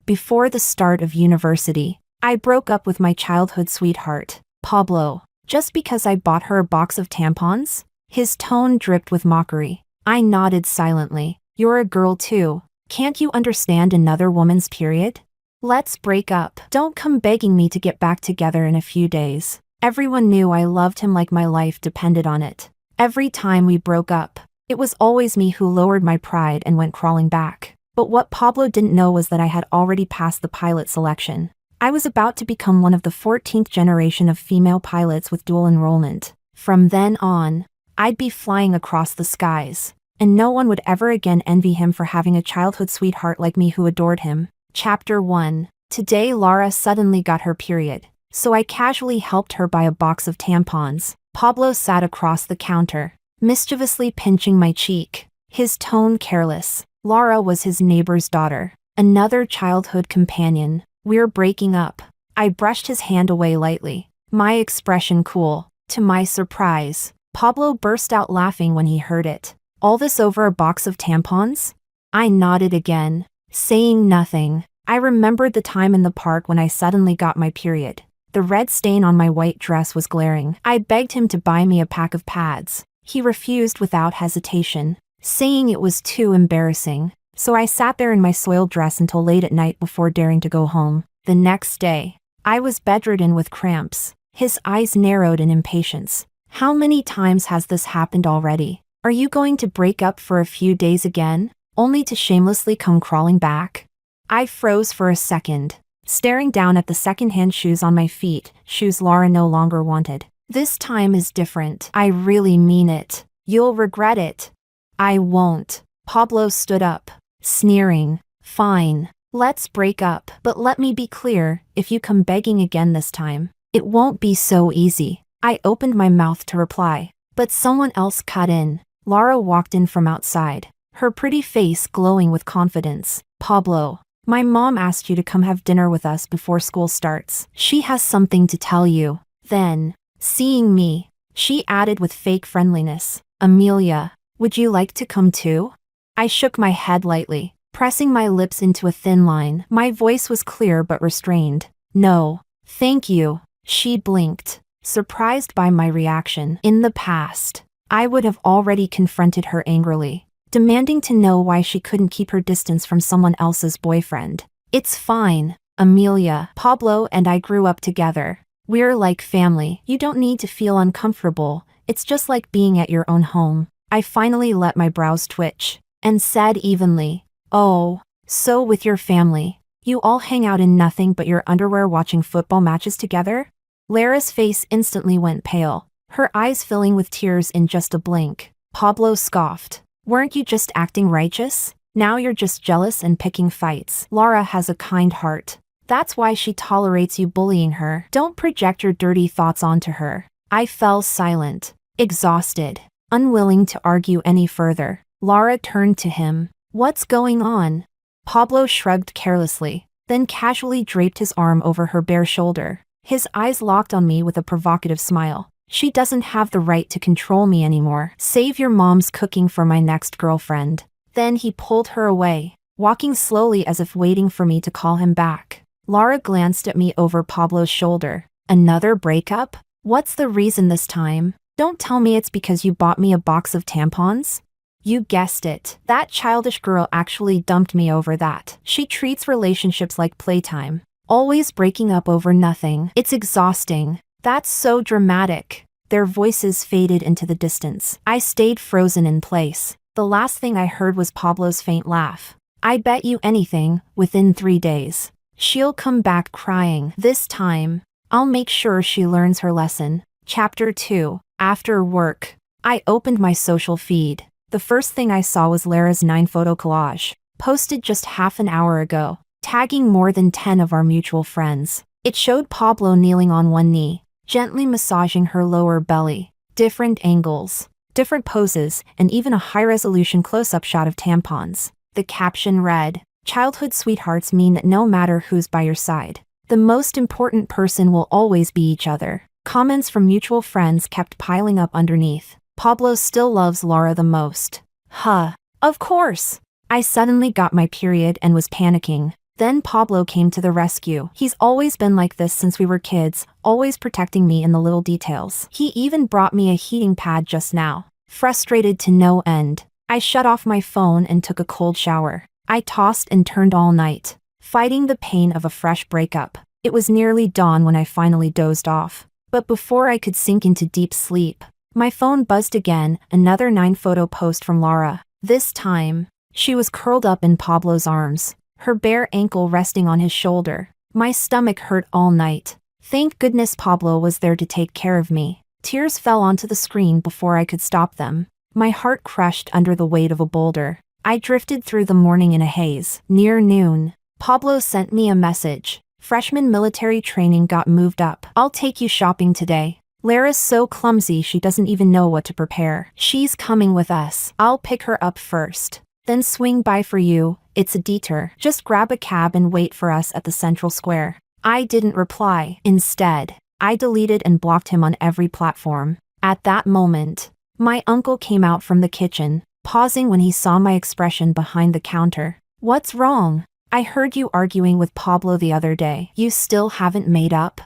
Before the start of university, I broke up with my childhood sweetheart, Pablo, just because I bought her a box of tampons? His tone dripped with mockery. I nodded silently. You're a girl too. Can't you understand another woman's period? Let's break up. Don't come begging me to get back together in a few days. Everyone knew I loved him like my life depended on it. Every time we broke up, it was always me who lowered my pride and went crawling back. But what Pablo didn't know was that I had already passed the pilot selection. I was about to become one of the 14th generation of female pilots with dual enrollment. From then on, I'd be flying across the skies, and no one would ever again envy him for having a childhood sweetheart like me who adored him. Chapter 1. Today Lara suddenly got her period, so I casually helped her buy a box of tampons. Pablo sat across the counter, mischievously pinching my cheek, his tone careless. Lara was his neighbor's daughter, another childhood companion. We're breaking up. I brushed his hand away lightly, my expression cool. To my surprise, Pablo burst out laughing when he heard it. All this over a box of tampons? I nodded again, saying nothing. I remembered the time in the park when I suddenly got my period. The red stain on my white dress was glaring. I begged him to buy me a pack of pads. He refused without hesitation, saying it was too embarrassing. So I sat there in my soiled dress until late at night before daring to go home. The next day, I was bedridden with cramps. His eyes narrowed in impatience. How many times has this happened already? Are you going to break up for a few days again, only to shamelessly come crawling back? I froze for a second, staring down at the second-hand shoes on my feet, shoes Lara no longer wanted. This time is different. I really mean it. You'll regret it. I won't. Pablo stood up, sneering. Fine. Let's break up. But let me be clear, if you come begging again this time, it won't be so easy. I opened my mouth to reply, but someone else cut in. Lara walked in from outside, her pretty face glowing with confidence. Pablo, my mom asked you to come have dinner with us before school starts. She has something to tell you. Then, seeing me, she added with fake friendliness, Amelia, would you like to come too? I shook my head lightly, pressing my lips into a thin line. My voice was clear but restrained. No, thank you. She blinked, surprised by my reaction. In the past, I would have already confronted her angrily, demanding to know why she couldn't keep her distance from someone else's boyfriend. It's fine, Amelia. Pablo and I grew up together. We're like family. You don't need to feel uncomfortable. It's just like being at your own home. I finally let my brows twitch, and said evenly, oh, so with your family, you all hang out in nothing but your underwear watching football matches together? Lara's face instantly went pale, her eyes filling with tears in just a blink. Pablo scoffed. Weren't you just acting righteous? Now you're just jealous and picking fights. Lara has a kind heart. That's why she tolerates you bullying her. Don't project your dirty thoughts onto her. I fell silent, exhausted, unwilling to argue any further. Lara turned to him. What's going on? Pablo shrugged carelessly, then casually draped his arm over her bare shoulder. His eyes locked on me with a provocative smile. She doesn't have the right to control me anymore. Save your mom's cooking for my next girlfriend. Then he pulled her away, walking slowly as if waiting for me to call him back. Lara glanced at me over Pablo's shoulder. Another breakup? What's the reason this time? Don't tell me it's because you bought me a box of tampons? You guessed it. That childish girl actually dumped me over that. She treats relationships like playtime, always breaking up over nothing. It's exhausting. That's so dramatic. Their voices faded into the distance. I stayed frozen in place. The last thing I heard was Pablo's faint laugh. I bet you anything, within 3 days, she'll come back crying. This time, I'll make sure she learns her lesson. Chapter 2. After work, I opened my social feed. The first thing I saw was Lara's 9-photo collage, posted just half an hour ago, tagging more than 10 of our mutual friends. It showed Pablo kneeling on one knee, gently massaging her lower belly. Different angles, different poses, and even a high-resolution close-up shot of tampons. The caption read, "Childhood sweethearts mean that no matter who's by your side, the most important person will always be each other." Comments from mutual friends kept piling up underneath. Pablo still loves Lara the most. Huh. Of course. I suddenly got my period and was panicking. Then Pablo came to the rescue. He's always been like this since we were kids, always protecting me in the little details. He even brought me a heating pad just now. Frustrated to no end, I shut off my phone and took a cold shower. I tossed and turned all night, fighting the pain of a fresh breakup. It was nearly dawn when I finally dozed off. But before I could sink into deep sleep, my phone buzzed again, another 9-photo post from Laura. This time, she was curled up in Pablo's arms, her bare ankle resting on his shoulder. My stomach hurt all night. Thank goodness Pablo was there to take care of me. Tears fell onto the screen before I could stop them. My heart crushed under the weight of a boulder. I drifted through the morning in a haze. Near noon, Pablo sent me a message. Freshman military training got moved up. I'll take you shopping today. Lara's so clumsy she doesn't even know what to prepare. She's coming with us. I'll pick her up first, then swing by for you. It's a detour. Just grab a cab and wait for us at the central square. I didn't reply. Instead, I deleted and blocked him on every platform. At that moment, my uncle came out from the kitchen, pausing when he saw my expression behind the counter. What's wrong? I heard you arguing with Pablo the other day. You still haven't made up?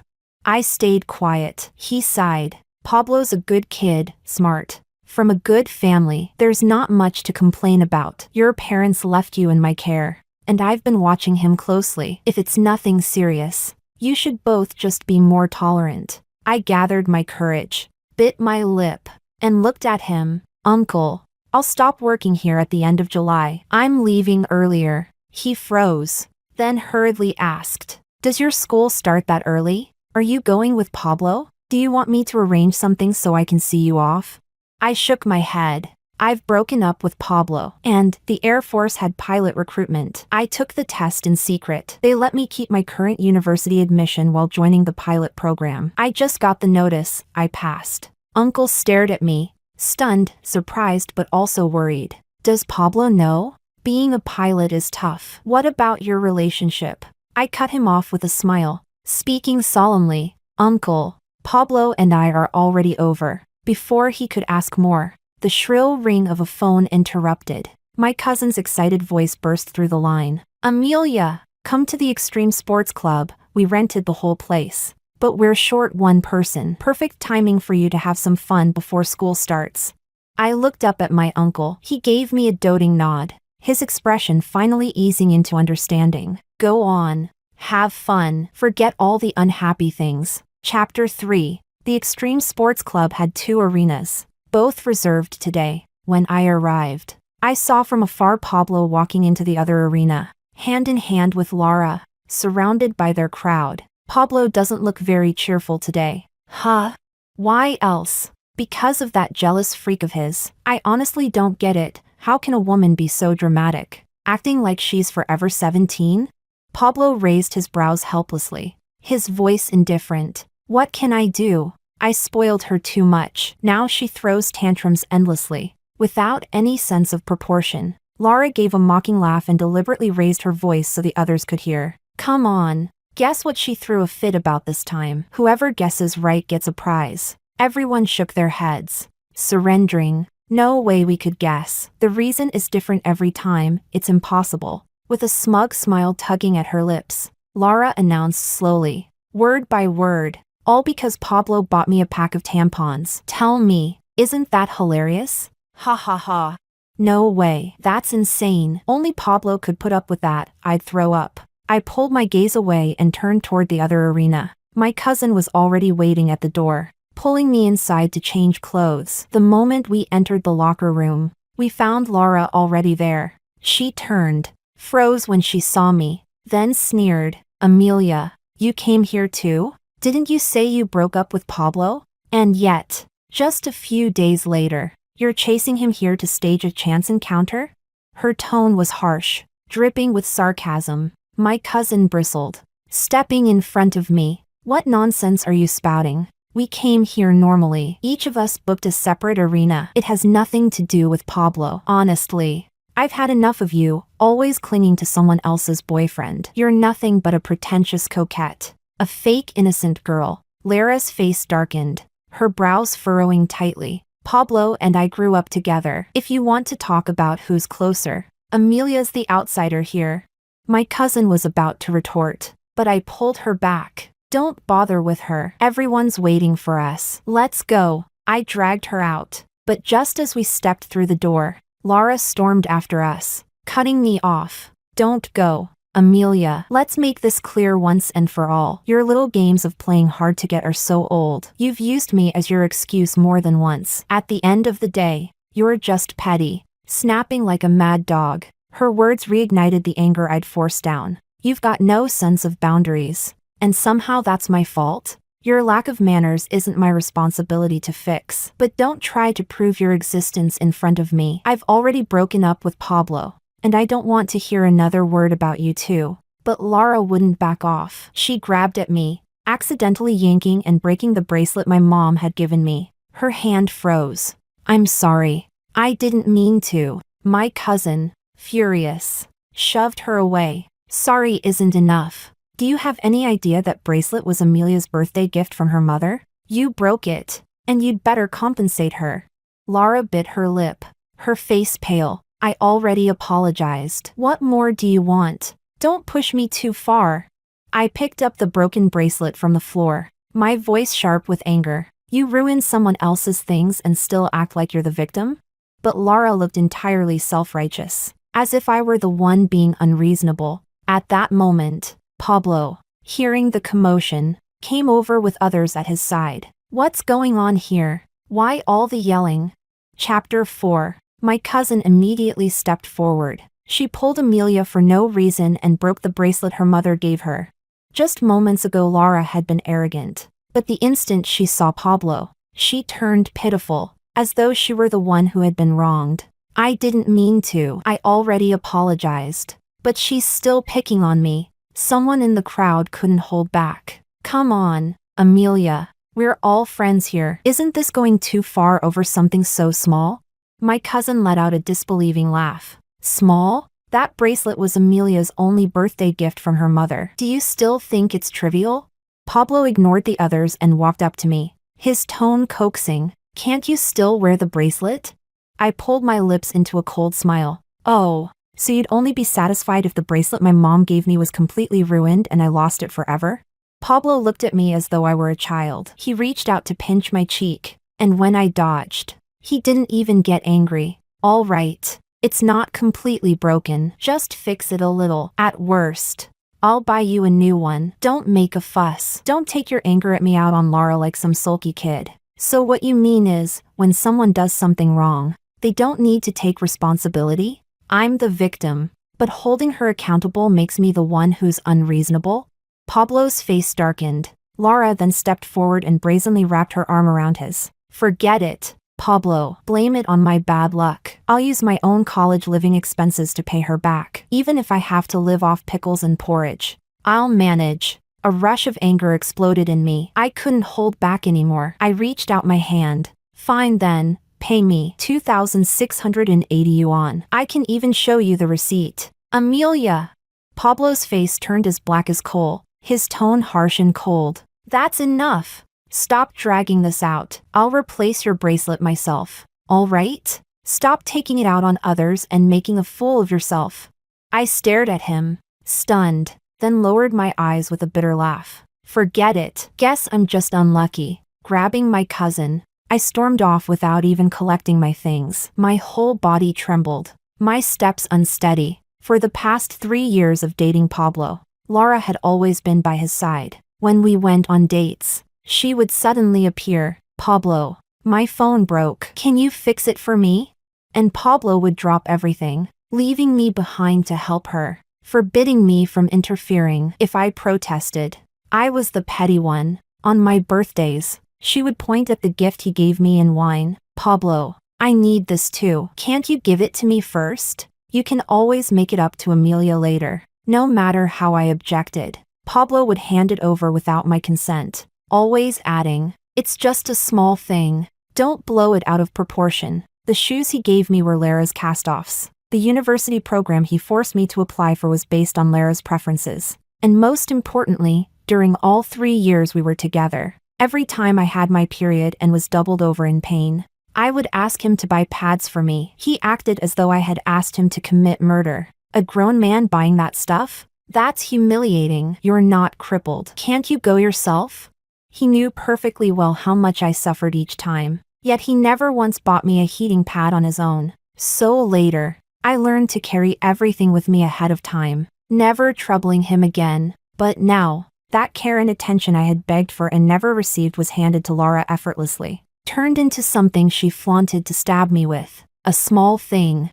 I stayed quiet. He sighed. Pablo's a good kid, smart. From a good family. There's not much to complain about. Your parents left you in my care, and I've been watching him closely. If it's nothing serious, you should both just be more tolerant. I gathered my courage, bit my lip, and looked at him. Uncle, I'll stop working here at the end of July. I'm leaving earlier. He froze, then hurriedly asked, does your school start that early? Are you going with Pablo? Do you want me to arrange something so I can see you off? I shook my head. I've broken up with Pablo, and the Air Force had pilot recruitment. I took the test in secret. They let me keep my current university admission while joining the pilot program. I just got the notice. I passed. Uncle stared at me, stunned, surprised, but also worried. Does Pablo know? Being a pilot is tough. What about your relationship? I cut him off with a smile, speaking solemnly. Uncle, Pablo and I are already over. Before he could ask more, the shrill ring of a phone interrupted. My cousin's excited voice burst through the line. Amelia, come to the Extreme Sports Club. We rented the whole place, but we're short one person. Perfect timing for you to have some fun before school starts. I looked up at my uncle. He gave me a doting nod, his expression finally easing into understanding. Go on. Have fun. Forget all the unhappy things. Chapter 3. The Extreme Sports Club had 2 arenas, both reserved today. When I arrived, I saw from afar Pablo walking into the other arena, hand in hand with Laura, surrounded by their crowd. Pablo doesn't look very cheerful today. Huh? Why else? Because of that jealous freak of his. I honestly don't get it. How can a woman be so dramatic, acting like she's forever 17? Pablo raised his brows helplessly, his voice indifferent. What can I do? I spoiled her too much. Now she throws tantrums endlessly, without any sense of proportion. Laura gave a mocking laugh and deliberately raised her voice so the others could hear. Come on. Guess what she threw a fit about this time? Whoever guesses right gets a prize. Everyone shook their heads, surrendering. No way we could guess. The reason is different every time. It's impossible. With a smug smile tugging at her lips, Laura announced slowly, word by word, all because Pablo bought me a pack of tampons. Tell me, isn't that hilarious? Ha ha ha. No way. That's insane. Only Pablo could put up with that. I'd throw up. I pulled my gaze away and turned toward the other arena. My cousin was already waiting at the door, pulling me inside to change clothes. The moment we entered the locker room, we found Laura already there. She turned, froze when she saw me, then sneered. Amelia, you came here too? Didn't you say you broke up with Pablo? And yet, just a few days later, you're chasing him here to stage a chance encounter? Her tone was harsh, dripping with sarcasm. My cousin bristled, stepping in front of me. What nonsense are you spouting? We came here normally. Each of us booked a separate arena. It has nothing to do with Pablo. Honestly, I've had enough of you, always clinging to someone else's boyfriend. You're nothing but a pretentious coquette. A fake innocent girl. Lara's face darkened, her brows furrowing tightly. Pablo and I grew up together. If you want to talk about who's closer, Amelia's the outsider here. My cousin was about to retort, but I pulled her back. Don't bother with her. Everyone's waiting for us. Let's go. I dragged her out. But just as we stepped through the door, Lara stormed after us, cutting me off. Don't go. Amelia, let's make this clear once and for all. Your little games of playing hard to get are so old. You've used me as your excuse more than once. At the end of the day, you're just petty, snapping like a mad dog. Her words reignited the anger I'd forced down. You've got no sense of boundaries. And somehow that's my fault? Your lack of manners isn't my responsibility to fix. But don't try to prove your existence in front of me. I've already broken up with Pablo, and I don't want to hear another word about you too. But Lara wouldn't back off. She grabbed at me, accidentally yanking and breaking the bracelet my mom had given me. Her hand froze. I'm sorry. I didn't mean to. My cousin, furious, shoved her away. Sorry isn't enough. Do you have any idea that bracelet was Amelia's birthday gift from her mother? You broke it, and you'd better compensate her. Lara bit her lip, her face pale. I already apologized. What more do you want? Don't push me too far. I picked up the broken bracelet from the floor, my voice sharp with anger. You ruined someone else's things and still act like you're the victim? But Lara looked entirely self-righteous, as if I were the one being unreasonable. At that moment, Pablo, hearing the commotion, came over with others at his side. What's going on here? Why all the yelling? Chapter 4. My cousin immediately stepped forward. She pulled Amelia for no reason and broke the bracelet her mother gave her. Just moments ago Lara had been arrogant, but the instant she saw Pablo, she turned pitiful, as though she were the one who had been wronged. I didn't mean to. I already apologized. But she's still picking on me. Someone in the crowd couldn't hold back. Come on, Amelia. We're all friends here. Isn't this going too far over something so small? My cousin let out a disbelieving laugh. Small? That bracelet was Amelia's only birthday gift from her mother. Do you still think it's trivial? Pablo ignored the others and walked up to me, his tone coaxing. Can't you still wear the bracelet? I pulled my lips into a cold smile. Oh. So you'd only be satisfied if the bracelet my mom gave me was completely ruined and I lost it forever? Pablo looked at me as though I were a child. He reached out to pinch my cheek, and when I dodged, he didn't even get angry. All right, it's not completely broken. Just fix it a little. At worst, I'll buy you a new one. Don't make a fuss. Don't take your anger at me out on Lara like some sulky kid. So what you mean is, when someone does something wrong, they don't need to take responsibility? I'm the victim, but holding her accountable makes me the one who's unreasonable? Pablo's face darkened. Lara then stepped forward and brazenly wrapped her arm around his. Forget it, Pablo. Blame it on my bad luck. I'll use my own college living expenses to pay her back, even if I have to live off pickles and porridge. I'll manage. A rush of anger exploded in me. I couldn't hold back anymore. I reached out my hand. Fine then. Pay me 2,680 yuan. I can even show you the receipt. Amelia! Pablo's face turned as black as coal, his tone harsh and cold. That's enough. Stop dragging this out. I'll replace your bracelet myself. All right? Stop taking it out on others and making a fool of yourself. I stared at him, stunned, then lowered my eyes with a bitter laugh. Forget it. Guess I'm just unlucky. Grabbing my cousin, I stormed off without even collecting my things. My whole body trembled, my steps unsteady. For the past 3 years of dating Pablo, Lara had always been by his side. When we went on dates, she would suddenly appear. Pablo, my phone broke. Can you fix it for me? And Pablo would drop everything, leaving me behind to help her, forbidding me from interfering if I protested. I was the petty one. On my birthdays, she would point at the gift he gave me and whine. Pablo, I need this too. Can't you give it to me first? You can always make it up to Amelia later. No matter how I objected, Pablo would hand it over without my consent, always adding, it's just a small thing. Don't blow it out of proportion. The shoes he gave me were Lara's cast-offs. The university program he forced me to apply for was based on Lara's preferences. And most importantly, during all 3 years we were together, every time I had my period and was doubled over in pain, I would ask him to buy pads for me. He acted as though I had asked him to commit murder. A grown man buying that stuff? That's humiliating. You're not crippled. Can't you go yourself? He knew perfectly well how much I suffered each time, yet he never once bought me a heating pad on his own. So later, I learned to carry everything with me ahead of time, never troubling him again. But now, that care and attention I had begged for and never received was handed to Lara effortlessly, turned into something she flaunted to stab me with. A small thing,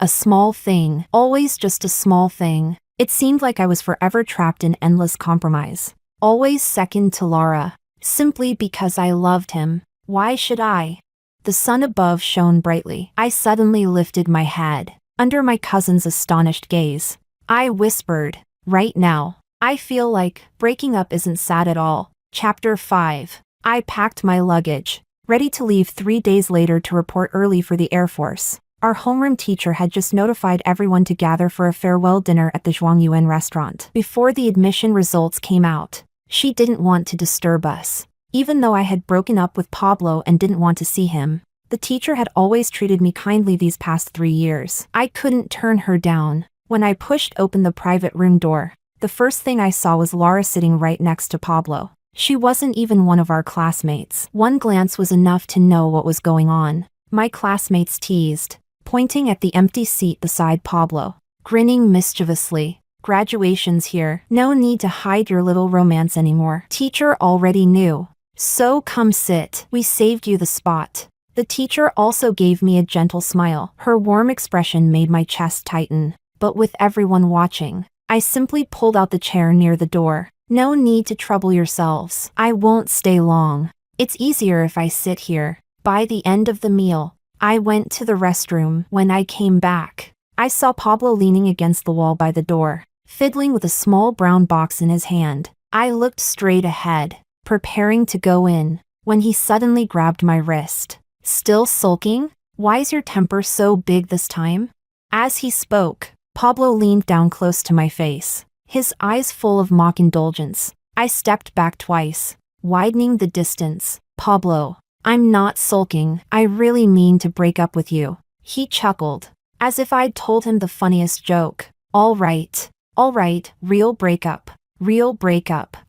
always just a small thing. It seemed like I was forever trapped in endless compromise, always second to Lara, simply because I loved him. Why should I? The sun above shone brightly. I suddenly lifted my head, under my cousin's astonished gaze. I whispered, "Right now, I feel like breaking up isn't sad at all." Chapter 5. I packed my luggage, ready to leave 3 days later to report early for the Air Force. Our homeroom teacher had just notified everyone to gather for a farewell dinner at the Zhuangyuan restaurant. Before the admission results came out, she didn't want to disturb us. Even though I had broken up with Pablo and didn't want to see him, the teacher had always treated me kindly these past 3 years. I couldn't turn her down. When I pushed open the private room door, the first thing I saw was Lara sitting right next to Pablo. She wasn't even one of our classmates. One glance was enough to know what was going on. My classmates teased, pointing at the empty seat beside Pablo, grinning mischievously. "Graduation's here. No need to hide your little romance anymore." Teacher already knew. "So come sit. We saved you the spot." The teacher also gave me a gentle smile. Her warm expression made my chest tighten. But with everyone watching, I simply pulled out the chair near the door. "No need to trouble yourselves. I won't stay long. It's easier if I sit here." By the end of the meal, I went to the restroom. When I came back, I saw Pablo leaning against the wall by the door, fiddling with a small brown box in his hand. I looked straight ahead, preparing to go in, when he suddenly grabbed my wrist. "Still sulking? Why's your temper so big this time?" As he spoke, Pablo leaned down close to my face, his eyes full of mock indulgence. I stepped back twice, widening the distance. "Pablo, I'm not sulking. I really mean to break up with you." He chuckled, as if I'd told him the funniest joke. All right, real breakup.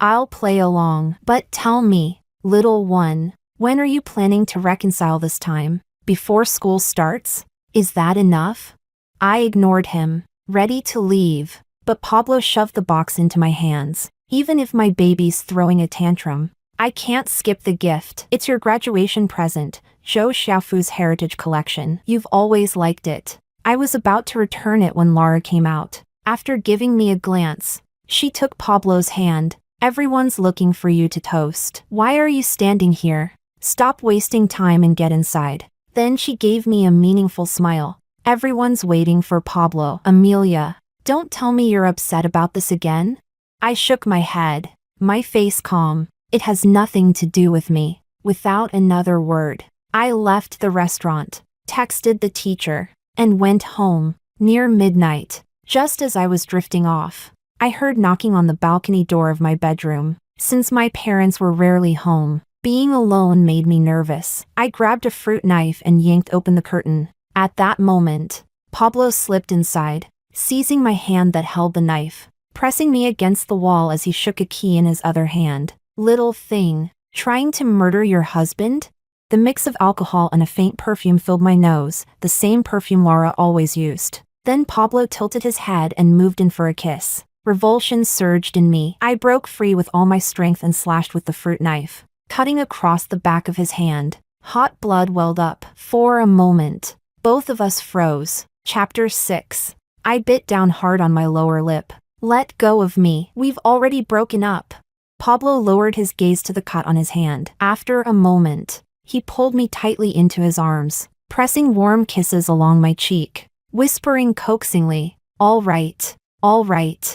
I'll play along. But tell me, little one, when are you planning to reconcile this time? Before school starts? Is that enough? I ignored him, ready to leave, but Pablo shoved the box into my hands. "Even if my baby's throwing a tantrum, I can't skip the gift. It's your graduation present, Zhou Xiaofu's heritage collection. You've always liked it." I was about to return it when Lara came out. After giving me a glance, she took Pablo's hand. "Everyone's looking for you to toast. Why are you standing here? Stop wasting time and get inside." Then she gave me a meaningful smile. "Everyone's waiting for Pablo." "Amelia, don't tell me you're upset about this again?" I shook my head, my face calm. "It has nothing to do with me." Without another word, I left the restaurant, texted the teacher, and went home. Near midnight, just as I was drifting off, I heard knocking on the balcony door of my bedroom. Since my parents were rarely home, being alone made me nervous. I grabbed a fruit knife and yanked open the curtain. At that moment, Pablo slipped inside, seizing my hand that held the knife, pressing me against the wall as he shook a key in his other hand. "Little thing, trying to murder your husband?" The mix of alcohol and a faint perfume filled my nose, the same perfume Lara always used. Then Pablo tilted his head and moved in for a kiss. Revulsion surged in me. I broke free with all my strength and slashed with the fruit knife, cutting across the back of his hand. Hot blood welled up. For a moment, both of us froze. Chapter 6. I bit down hard on my lower lip. "Let go of me. We've already broken up." Pablo lowered his gaze to the cut on his hand. After a moment, he pulled me tightly into his arms, pressing warm kisses along my cheek, whispering coaxingly, all right,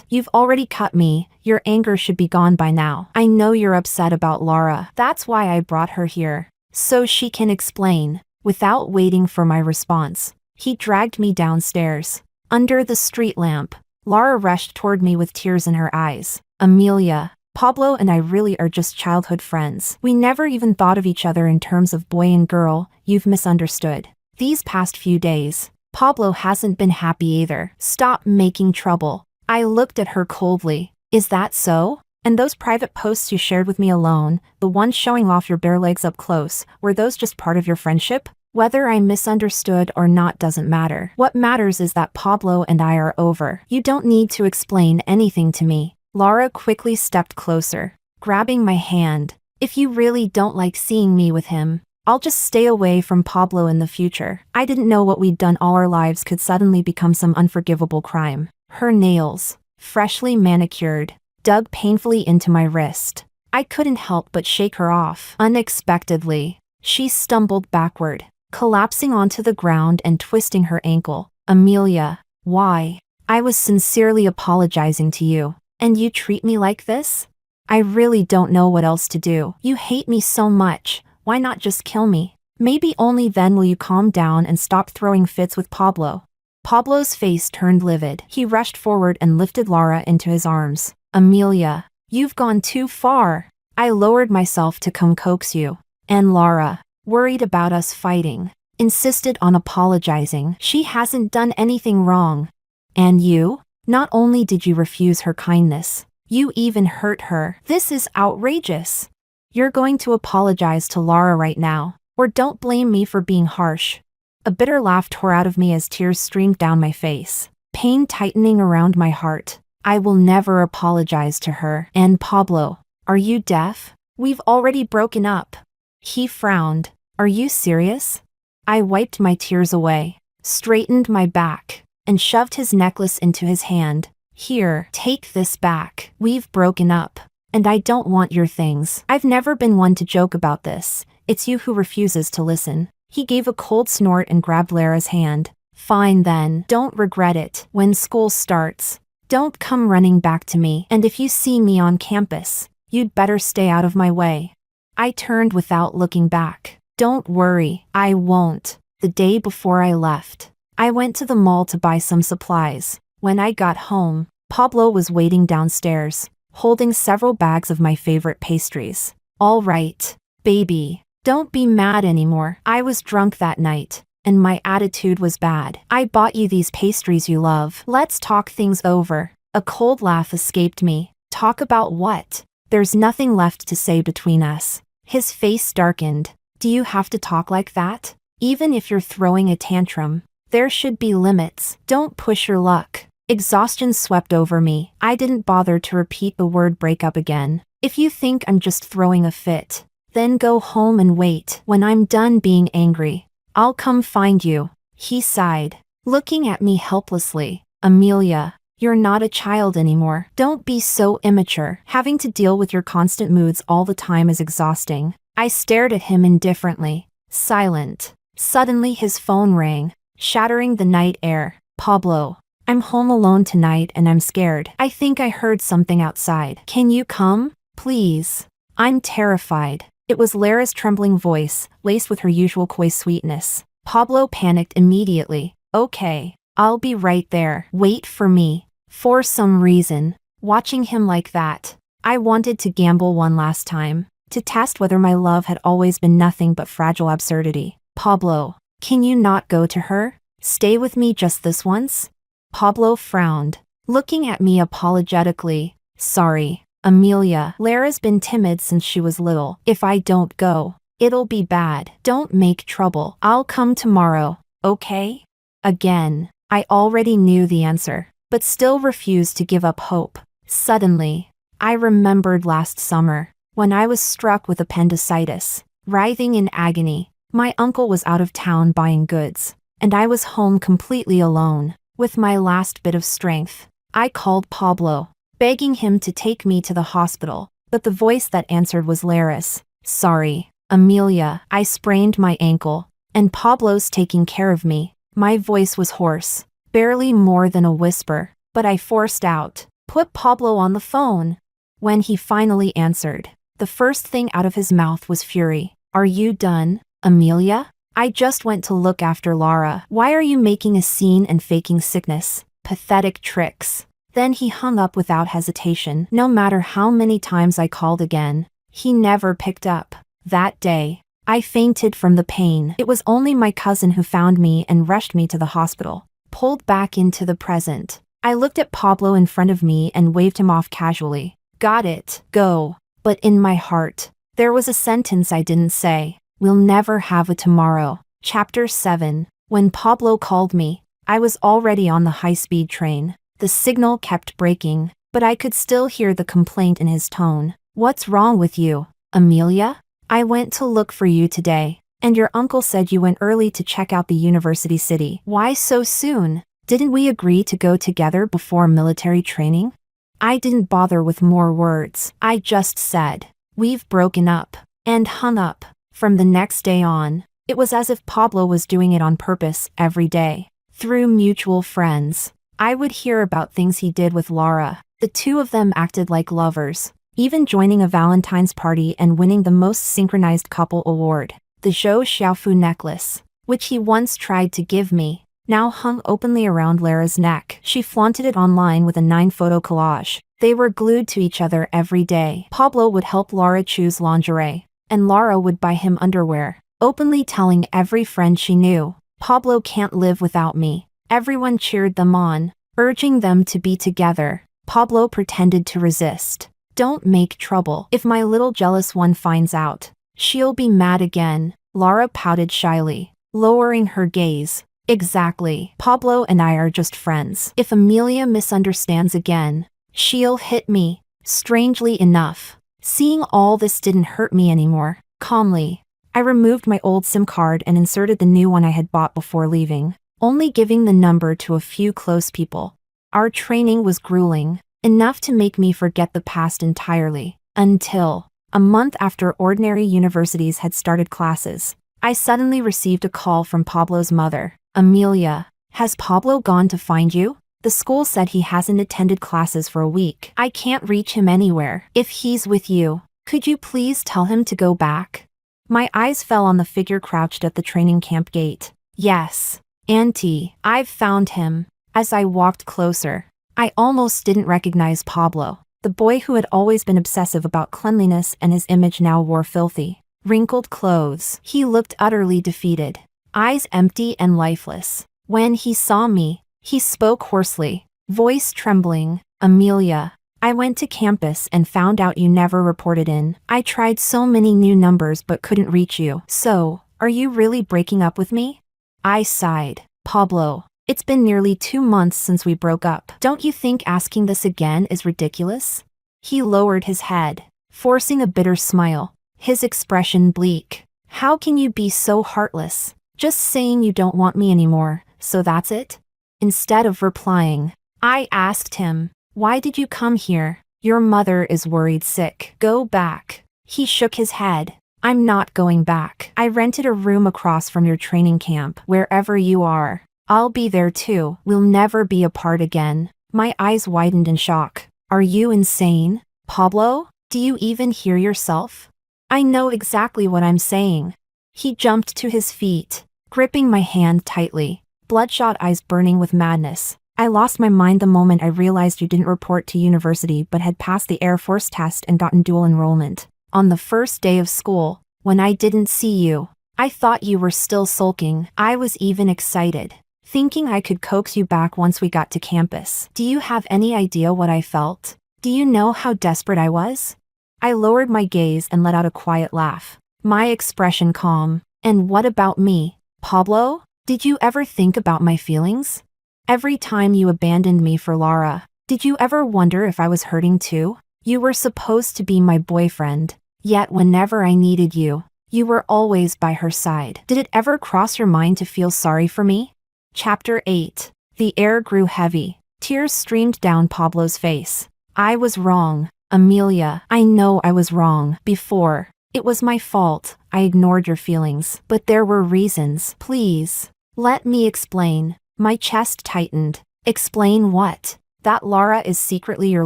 you've already cut me, your anger should be gone by now. I know you're upset about Lara. That's why I brought her here, so she can explain." Without waiting for my response, he dragged me downstairs. Under the street lamp, Lara rushed toward me with tears in her eyes. "Amelia, Pablo and I really are just childhood friends. We never even thought of each other in terms of boy and girl. You've misunderstood. These past few days, Pablo hasn't been happy either. Stop making trouble. I looked at her coldly. Is that so? And those private posts you shared with me alone, the ones showing off your bare legs up close, were those just part of your friendship? Whether I misunderstood or not doesn't matter. What matters is that Pablo and I are over. You don't need to explain anything to me. Laura quickly stepped closer, grabbing my hand. If you really don't like seeing me with him, I'll just stay away from Pablo in the future. I didn't know what we'd done all our lives could suddenly become some unforgivable crime. Her nails, freshly manicured, dug painfully into my wrist. I couldn't help but shake her off. Unexpectedly, she stumbled backward, collapsing onto the ground and twisting her ankle. Amelia, why? I was sincerely apologizing to you, and you treat me like this? I really don't know what else to do. You hate me so much, why not just kill me? Maybe only then will you calm down and stop throwing fits with Pablo. Pablo's face turned livid. He rushed forward and lifted Laura into his arms. Amelia, you've gone too far. I lowered myself to come coax you. And Laura, worried about us fighting, insisted on apologizing. She hasn't done anything wrong. And you? Not only did you refuse her kindness, you even hurt her. This is outrageous. You're going to apologize to Laura right now, or don't blame me for being harsh. A bitter laugh tore out of me as tears streamed down my face, pain tightening around my heart. I will never apologize to her. And Pablo, are you deaf? We've already broken up. He frowned. Are you serious? I wiped my tears away, straightened my back, and shoved his necklace into his hand. Here, take this back. We've broken up, and I don't want your things. I've never been one to joke about this. It's you who refuses to listen. He gave a cold snort and grabbed Lara's hand. Fine then, don't regret it. When school starts, don't come running back to me. And if you see me on campus, you'd better stay out of my way. I turned without looking back. Don't worry, I won't. The day before I left, I went to the mall to buy some supplies. When I got home, Pablo was waiting downstairs, holding several bags of my favorite pastries. All right, baby, don't be mad anymore. I was drunk that night, and my attitude was bad. I bought you these pastries you love. Let's talk things over. A cold laugh escaped me. Talk about what? There's nothing left to say between us. His face darkened. Do you have to talk like that? Even if you're throwing a tantrum, there should be limits. Don't push your luck. Exhaustion swept over me. I didn't bother to repeat the word breakup again. If you think I'm just throwing a fit, then go home and wait. When I'm done being angry, I'll come find you. He sighed, looking at me helplessly. Amelia, you're not a child anymore. Don't be so immature. Having to deal with your constant moods all the time is exhausting. I stared at him indifferently, silent. Suddenly his phone rang, shattering the night air. Pablo, I'm home alone tonight and I'm scared. I think I heard something outside. Can you come? Please. I'm terrified. It was Lara's trembling voice, laced with her usual coy sweetness. Pablo panicked immediately. Okay, I'll be right there. Wait for me. For some reason, watching him like that, I wanted to gamble one last time, to test whether my love had always been nothing but fragile absurdity. Pablo, can you not go to her? Stay with me just this once? Pablo frowned, looking at me apologetically. Sorry, Amelia. Lara's been timid since she was little. If I don't go, it'll be bad. Don't make trouble. I'll come tomorrow, okay? Again, I already knew the answer, but still refused to give up hope. Suddenly, I remembered last summer, when I was struck with appendicitis, writhing in agony. My uncle was out of town buying goods, and I was home completely alone. With my last bit of strength, I called Pablo, begging him to take me to the hospital, but the voice that answered was Lara's. Sorry, Amelia, I sprained my ankle, and Pablo's taking care of me. My voice was hoarse, barely more than a whisper, but I forced out, put Pablo on the phone. When he finally answered, the first thing out of his mouth was fury. Are you done, Amelia? I just went to look after Lara. Why are you making a scene and faking sickness? Pathetic tricks. Then he hung up without hesitation. No matter how many times I called again, he never picked up. That day, I fainted from the pain. It was only my cousin who found me and rushed me to the hospital. Pulled back into the present. I looked at Pablo in front of me and waved him off casually. Got it, go. But in my heart, there was a sentence I didn't say. We'll never have a tomorrow. Chapter 7. When Pablo called me, I was already on the high-speed train. The signal kept breaking, but I could still hear the complaint in his tone. What's wrong with you, Amelia? I went to look for you today, and your uncle said you went early to check out the university city. Why so soon? Didn't we agree to go together before military training? I didn't bother with more words. I just said, we've broken up, and hung up. From the next day on, it was as if Pablo was doing it on purpose every day. Through mutual friends, I would hear about things he did with Laura. The two of them acted like lovers, even joining a Valentine's party and winning the most synchronized couple award. The Zhou Xiaofu necklace, which he once tried to give me, now hung openly around Lara's neck. She flaunted it online with a 9-photo collage. They were glued to each other every day. Pablo would help Lara choose lingerie, and Lara would buy him underwear, openly telling every friend she knew, Pablo can't live without me. Everyone cheered them on, urging them to be together. Pablo pretended to resist. Don't make trouble. If my little jealous one finds out, she'll be mad again. Lara pouted shyly, lowering her gaze. Exactly. Pablo and I are just friends. If Amelia misunderstands again, she'll hit me. Strangely enough, seeing all this didn't hurt me anymore. Calmly, I removed my old SIM card and inserted the new one I had bought before leaving, only giving the number to a few close people. Our training was grueling, enough to make me forget the past entirely, until, a month after ordinary universities had started classes, I suddenly received a call from Pablo's mother. Amelia, has Pablo gone to find you? The school said he hasn't attended classes for a week. I can't reach him anywhere. If he's with you, could you please tell him to go back? My eyes fell on the figure crouched at the training camp gate. Yes, Auntie, I've found him. As I walked closer, I almost didn't recognize Pablo. The boy who had always been obsessive about cleanliness and his image now wore filthy, wrinkled clothes. He looked utterly defeated, eyes empty and lifeless. When he saw me, he spoke hoarsely, voice trembling. Amelia, I went to campus and found out you never reported in. I tried so many new numbers but couldn't reach you. So, are you really breaking up with me? I sighed. Pablo, it's been nearly 2 months since we broke up. Don't you think asking this again is ridiculous? He lowered his head, forcing a bitter smile, his expression bleak. How can you be so heartless? Just saying you don't want me anymore, so that's it? Instead of replying, I asked him, why did you come here? Your mother is worried sick. Go back. He shook his head. I'm not going back. I rented a room across from your training camp. Wherever you are, I'll be there too. We'll never be apart again. My eyes widened in shock. Are you insane? Pablo, do you even hear yourself? I know exactly what I'm saying. He jumped to his feet, gripping my hand tightly, bloodshot eyes burning with madness. I lost my mind the moment I realized you didn't report to university but had passed the Air Force test and gotten dual enrollment. On the first day of school, when I didn't see you, I thought you were still sulking. I was even excited, thinking I could coax you back once we got to campus. Do you have any idea what I felt? Do you know how desperate I was? I lowered my gaze and let out a quiet laugh, my expression calm. And what about me, Pablo? Did you ever think about my feelings? Every time you abandoned me for Lara, did you ever wonder if I was hurting too? You were supposed to be my boyfriend, yet whenever I needed you, you were always by her side. Did it ever cross your mind to feel sorry for me? Chapter 8. The air grew heavy. Tears streamed down Pablo's face. I was wrong, Amelia. I know I was wrong. Before, it was my fault. I ignored your feelings. But there were reasons. Please, let me explain. My chest tightened. Explain what? That Lara is secretly your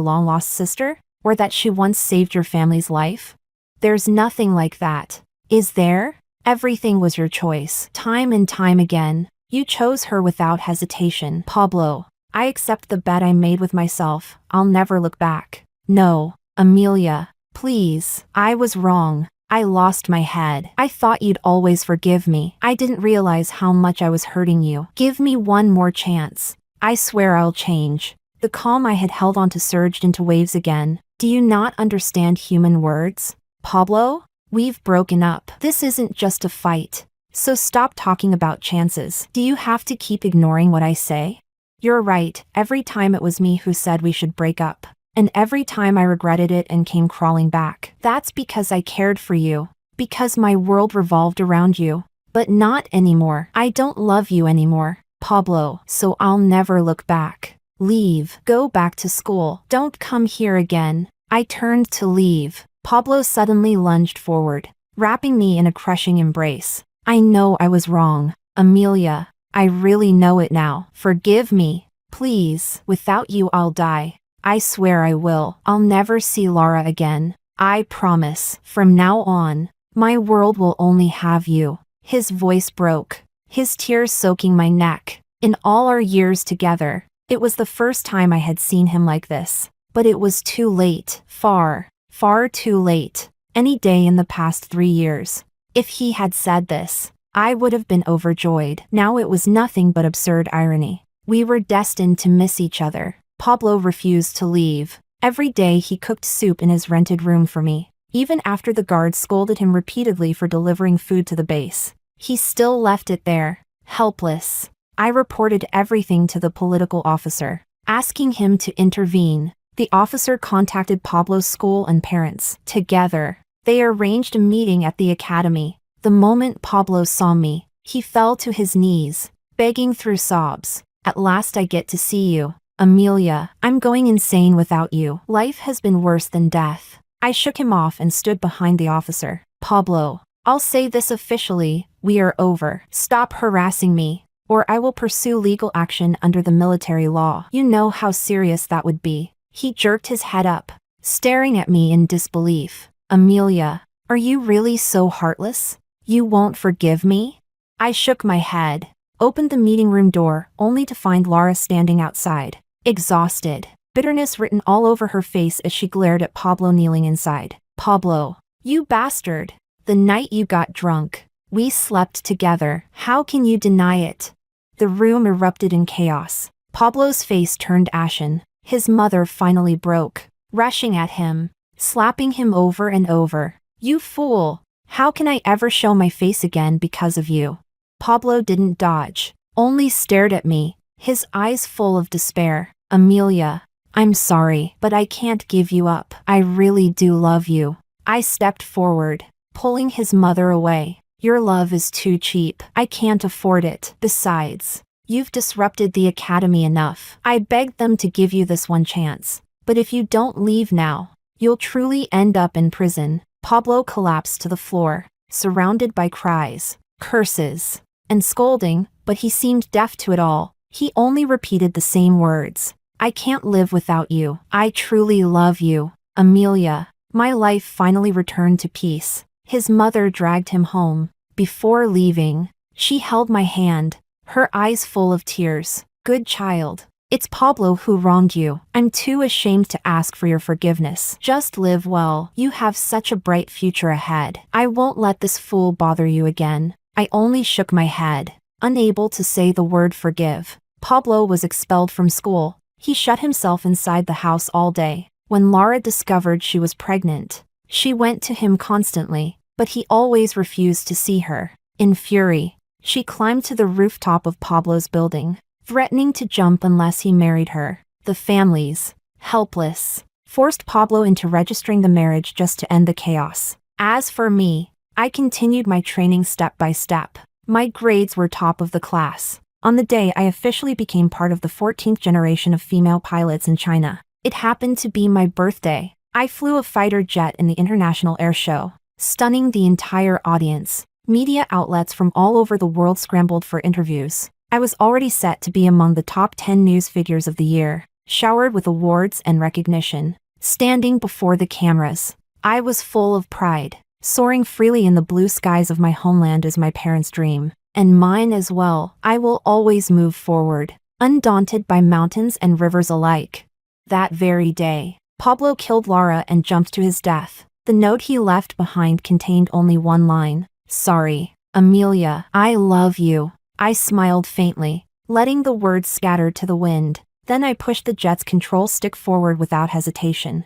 long-lost sister? Or that she once saved your family's life? There's nothing like that. Is there? Everything was your choice. Time and time again, you chose her without hesitation. Pablo, I accept the bet I made with myself. I'll never look back. No, Amelia, please. I was wrong. I lost my head. I thought you'd always forgive me. I didn't realize how much I was hurting you. Give me one more chance. I swear I'll change. The calm I had held onto surged into waves again. Do you not understand human words? Pablo? We've broken up. This isn't just a fight. So stop talking about chances. Do you have to keep ignoring what I say? You're right. Every time it was me who said we should break up. And every time I regretted it and came crawling back. That's because I cared for you. Because my world revolved around you. But not anymore. I don't love you anymore, Pablo, so I'll never look back. Leave. Go back to school. Don't come here again. I turned to leave. Pablo suddenly lunged forward, wrapping me in a crushing embrace. I know I was wrong, Amelia. I really know it now. Forgive me. Please. Without you I'll die. I swear I will. I'll never see Laura again. I promise. From now on, my world will only have you. His voice broke, his tears soaking my neck. In all our years together, it was the first time I had seen him like this. But it was too late. Far, far too late. Any day in the past 3 years. If he had said this, I would have been overjoyed. Now it was nothing but absurd irony. We were destined to miss each other. Pablo refused to leave. Every day he cooked soup in his rented room for me. Even after the guards scolded him repeatedly for delivering food to the base, he still left it there, helpless. I reported everything to the political officer, asking him to intervene. The officer contacted Pablo's school and parents. Together, they arranged a meeting at the academy. The moment Pablo saw me, he fell to his knees, begging through sobs. At last I get to see you. Amelia, I'm going insane without you. Life has been worse than death. I shook him off and stood behind the officer. Pablo, I'll say this officially, we are over. Stop harassing me, or I will pursue legal action under the military law. You know how serious that would be. He jerked his head up, staring at me in disbelief. Amelia, are you really so heartless? You won't forgive me? I shook my head, opened the meeting room door, only to find Laura standing outside. Exhausted, bitterness written all over her face as she glared at Pablo kneeling inside. Pablo, you bastard. The night you got drunk, we slept together. How can you deny it? The room erupted in chaos. Pablo's face turned ashen. His mother finally broke, rushing at him, slapping him over and over. You fool! How can I ever show my face again because of you? Pablo didn't dodge, only stared at me, his eyes full of despair. Amelia, I'm sorry, but I can't give you up. I really do love you. I stepped forward, pulling his mother away. Your love is too cheap. I can't afford it. Besides, you've disrupted the academy enough. I begged them to give you this one chance. But if you don't leave now, you'll truly end up in prison. Pablo collapsed to the floor, surrounded by cries, curses, and scolding, but he seemed deaf to it all. He only repeated the same words. I can't live without you. I truly love you. Amelia. My life finally returned to peace. His mother dragged him home. Before leaving, she held my hand, her eyes full of tears. Good child. It's Pablo who wronged you. I'm too ashamed to ask for your forgiveness. Just live well. You have such a bright future ahead. I won't let this fool bother you again. I only shook my head, unable to say the word forgive. Pablo was expelled from school. He shut himself inside the house all day. When Laura discovered she was pregnant, she went to him constantly, but he always refused to see her. In fury, she climbed to the rooftop of Pablo's building, threatening to jump unless he married her. The families, helpless, forced Pablo into registering the marriage just to end the chaos. As for me, I continued my training step by step. My grades were top of the class. On the day I officially became part of the 14th generation of female pilots in China, it happened to be my birthday. I flew a fighter jet in the International Air Show, stunning the entire audience. Media outlets from all over the world scrambled for interviews. I was already set to be among the top 10 news figures of the year, showered with awards and recognition. Standing before the cameras, I was full of pride. Soaring freely in the blue skies of my homeland is my parents' dream. And mine as well. I will always move forward, undaunted by mountains and rivers alike. That very day, Pablo killed Laura and jumped to his death. The note he left behind contained only one line. Sorry, Amelia, I love you. I smiled faintly, letting the words scatter to the wind. Then I pushed the jet's control stick forward without hesitation.